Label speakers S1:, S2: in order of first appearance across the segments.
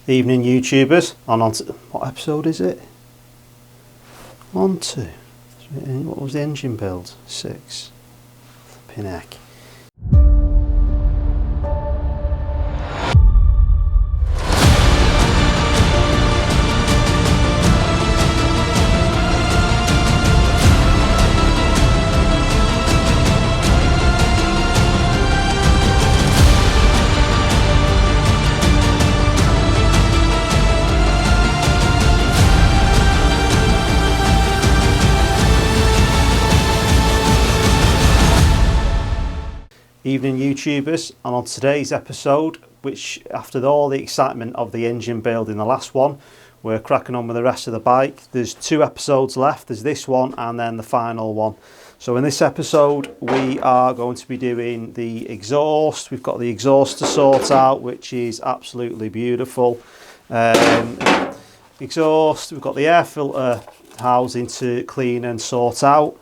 S1: Evening YouTubers, on to, what episode is it? 1, 2, what was the engine build? 6, flipping heck. Evening YouTubers, and on today's episode, which after all the excitement of the engine build in the last one, we're cracking on with the rest of the bike. There's 2 episodes left. There's this one and then the final one. So in this episode we are going to be doing the exhaust. We've got the exhaust to sort out, which is absolutely beautiful. Exhaust, we've got the air filter housing to clean and sort out.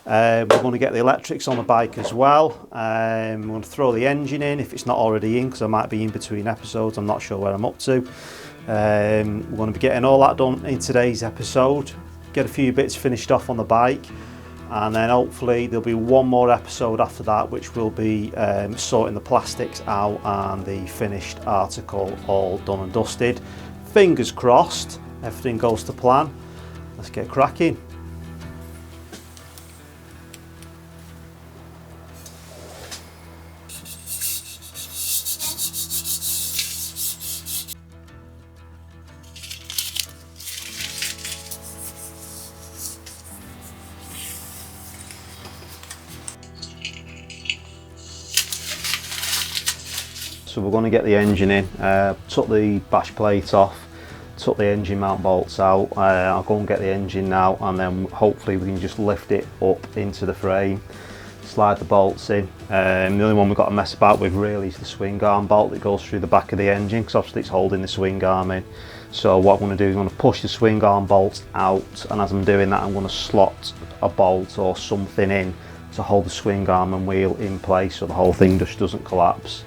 S1: We're going to get the electrics on the bike as well. We're going to throw the engine in if it's not already in, because I might be in between episodes. I'm not sure where I'm up to. We're going to be getting all that done in today's episode, get a few bits finished off on the bike, and then hopefully there'll be one more episode after that, which will be sorting the plastics out and the finished article all done and dusted. Fingers crossed everything goes to plan. Let's get cracking. So we're going to get the engine in, took the bash plate off, took the engine mount bolts out. I'll go and get the engine now, and then hopefully we can just lift it up into the frame, slide the bolts in. The only one we've got to mess about with really is the swing arm bolt that goes through the back of the engine, because obviously it's holding the swing arm in. So what I'm going to do is I'm going to push the swing arm bolts out, and as I'm doing that I'm going to slot a bolt or something in to hold the swing arm and wheel in place so the whole thing just doesn't collapse.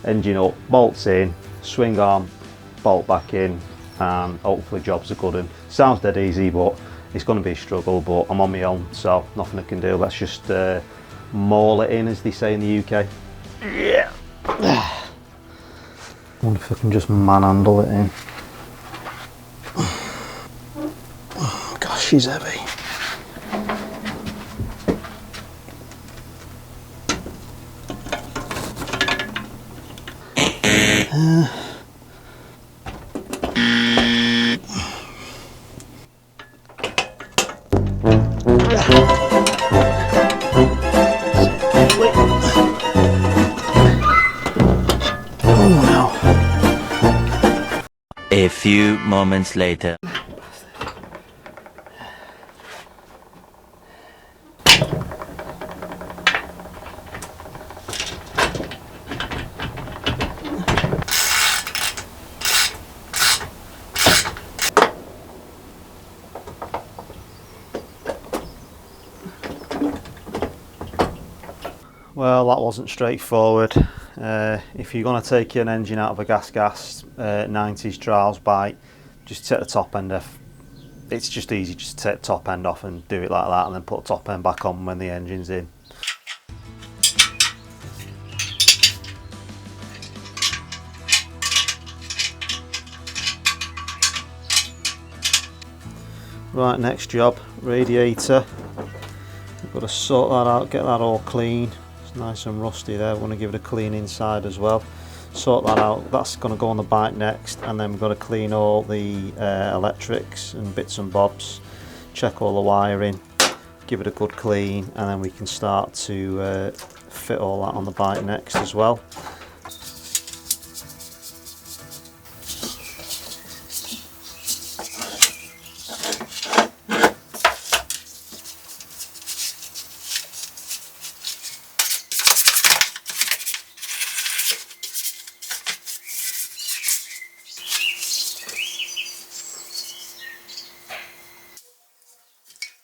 S1: Engine up, bolts in, swing arm, bolt back in, and hopefully jobs are good. And sounds dead easy, but it's going to be a struggle, but I'm on my own, so nothing I can do. Let's just maul it in, as they say in the UK. Yeah. Wonder if I can just manhandle it in. Oh, gosh, she's heavy.
S2: A few moments later.
S1: Well, that wasn't straightforward. If you're going to take an engine out of a GAS 90s trials bike, just take the top end off. It's just easy just to take the top end off and do it like that, and then put the top end back on when the engine's in. Right, next job, radiator. We've got to sort that out, get that all clean. It's nice and rusty there. We want to give it a clean inside as well. Sort that out. That's going to go on the bike next, and then we've got to clean all the electrics and bits and bobs, check all the wiring, give it a good clean, and then we can start to fit all that on the bike next as well.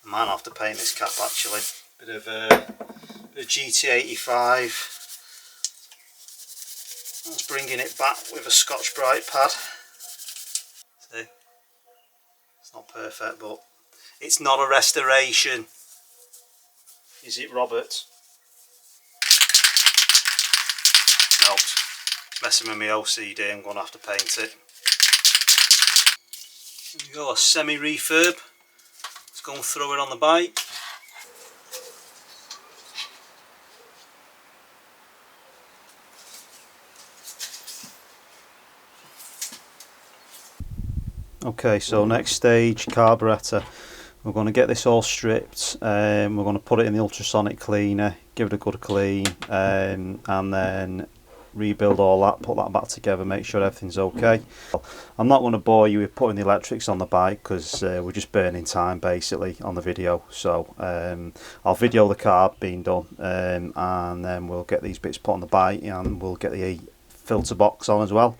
S1: I might have to paint this cap actually. Bit of GT85. That's bringing it back with a Scotch Brite pad. See? It's not perfect, but it's not a restoration. Is it, Robert? No. It's messing with my LCD. I'm going to have to paint it. Here we go, a semi-refurb. Let's go and throw it on the bike. Okay, so next stage, carburettor. We're going to get this all stripped. We're going to put it in the ultrasonic cleaner, give it a good clean, and then rebuild all that, put that back together, make sure everything's okay. I'm not going to bore you with putting the electrics on the bike because we're just burning time basically on the video. So I'll video the car being done, and then we'll get these bits put on the bike, and we'll get the filter box on as well.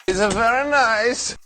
S3: It's very nice.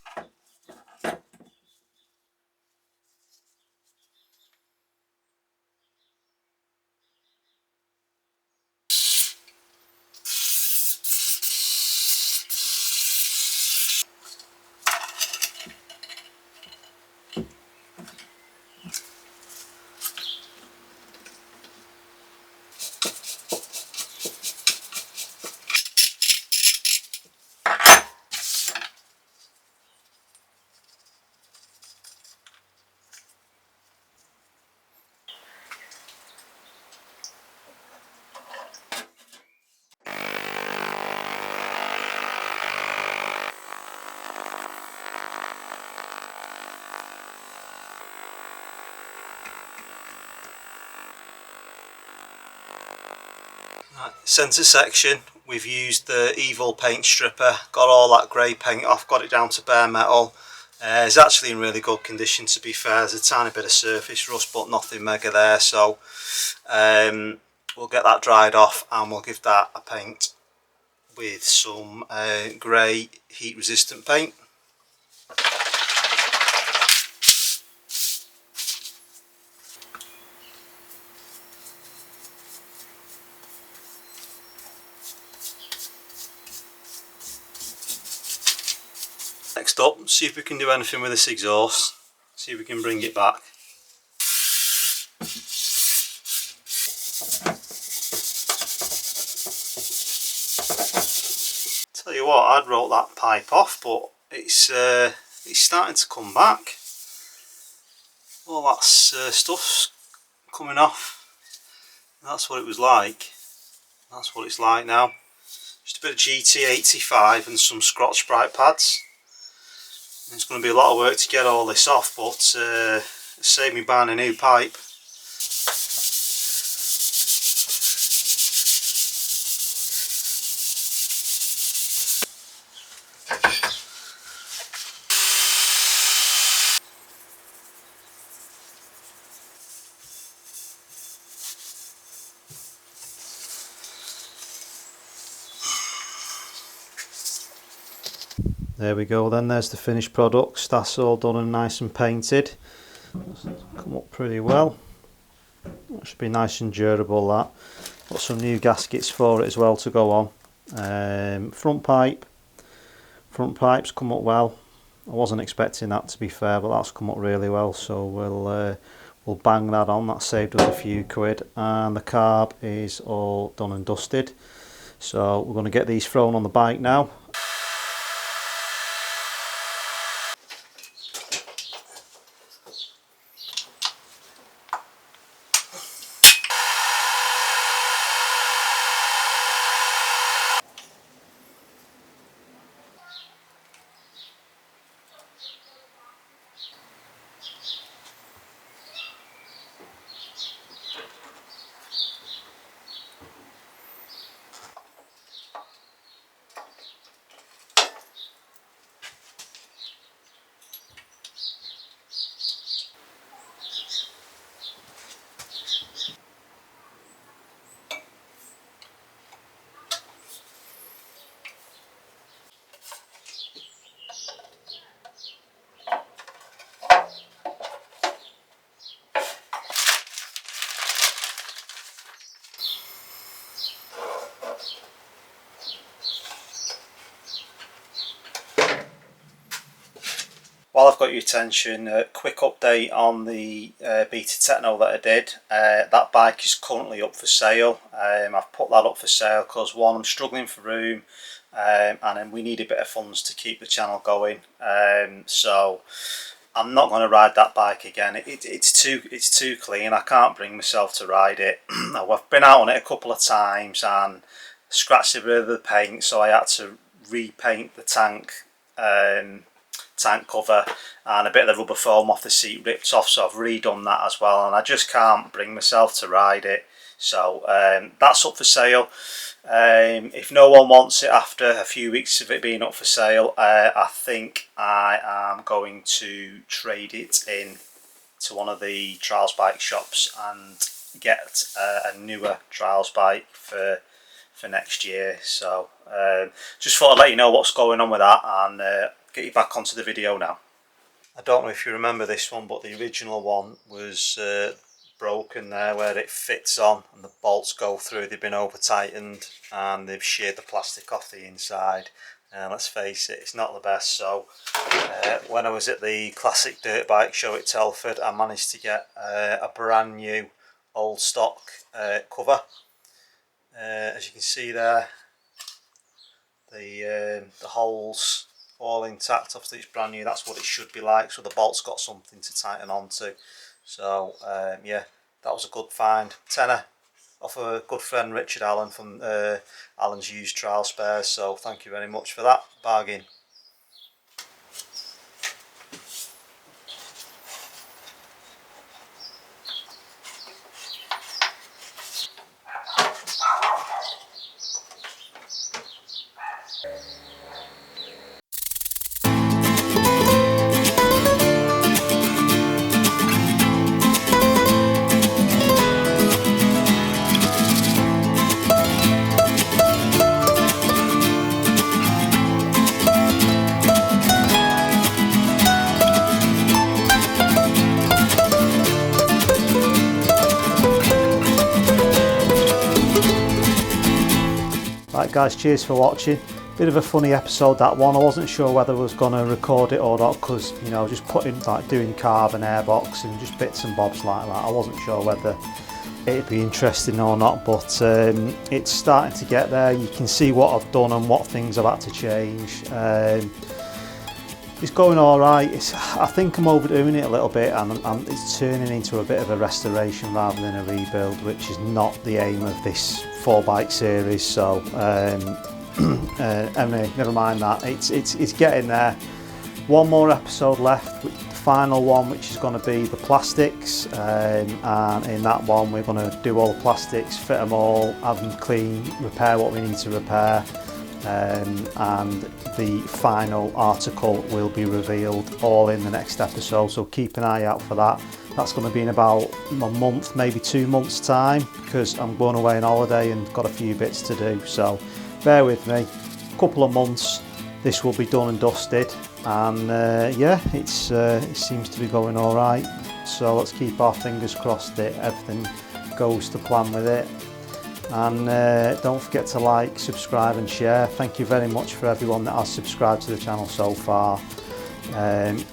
S1: Right, centre section, we've used the Evil paint stripper, got all that grey paint off, got it down to bare metal. It's actually in really good condition, to be fair. There's a tiny bit of surface rust but nothing mega there, so we'll get that dried off and we'll give that a paint with some grey heat resistant paint. Next up, see if we can do anything with this exhaust, see if we can bring it back. Tell you what, I'd roll that pipe off, but it's starting to come back. All that stuff's coming off. That's what it was like. That's what it's like now. Just a bit of GT85 and some Scotch Brite pads. And it's going to be a lot of work to get all this off, but save me buying a new pipe. There we go then, there's the finished products. That's all done and nice and painted. That's come up pretty well. That should be nice and durable, that. Got some new gaskets for it as well to go on. Front pipe's come up well. I wasn't expecting that, to be fair, but that's come up really well, so we'll bang that on. That saved us a few quid. And the carb is all done and dusted. So we're going to get these thrown on the bike now. While I've got your attention, a quick update on the Beta Techno that I did. That bike is currently up for sale. I've put that up for sale because one, I'm struggling for room, and then we need a bit of funds to keep the channel going. So I'm not going to ride that bike again. It's too clean. I can't bring myself to ride it. I've been out on it a couple of times and scratched a bit of the paint, so I had to repaint the tank cover, and a bit of the rubber foam off the seat ripped off, so I've redone that as well, and I just can't bring myself to ride it. So that's up for sale. If no one wants it after a few weeks of it being up for sale, I think I am going to trade it in to one of the trials bike shops and get a newer trials bike for next year. So just thought I'd let you know what's going on with that, and get you back onto the video now. I don't know if you remember this one, but the original one was broken there where it fits on and the bolts go through. They've been over tightened and they've sheared the plastic off the inside. Let's face it, it's not the best. So when I was at the classic dirt bike show at Telford, I managed to get a brand new old stock cover. As you can see there, the holes all intact. Obviously it's brand new, that's what it should be like, so the bolt's got something to tighten onto. So yeah, that was a good find. Tenner off a good friend Richard Allen from Allen's Used Trial Spares, so thank you very much for that bargain. Right guys, cheers for watching. Bit of a funny episode that one. I wasn't sure whether I was going to record it or not, because you know, just putting like doing carb and airbox and just bits and bobs like that, I wasn't sure whether it'd be interesting or not, but it's starting to get there. You can see what I've done and what things I've had to change. It's going all right. I think I'm overdoing it a little bit, and it's turning into a bit of a restoration rather than a rebuild, which is not the aim of this 4-bike series. So anyway, never mind that. It's getting there. One more episode left, the final one, which is going to be the plastics, and in that one we're going to do all the plastics, fit them all, have them clean, repair what we need to repair. And the final article will be revealed all in the next episode, so keep an eye out for that. That's going to be in about a month, maybe 2 months time, because I'm going away on holiday and got a few bits to do, so bear with me. A couple of months this will be done and dusted, and yeah, it seems to be going all right, so let's keep our fingers crossed that everything goes to plan with it. And don't forget to like, subscribe and share. Thank you very much for everyone that has subscribed to the channel so far.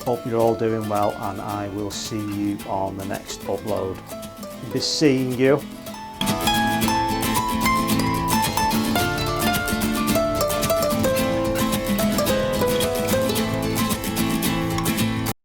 S1: Hope you're all doing well, and I will see you on the next upload. Be seeing you.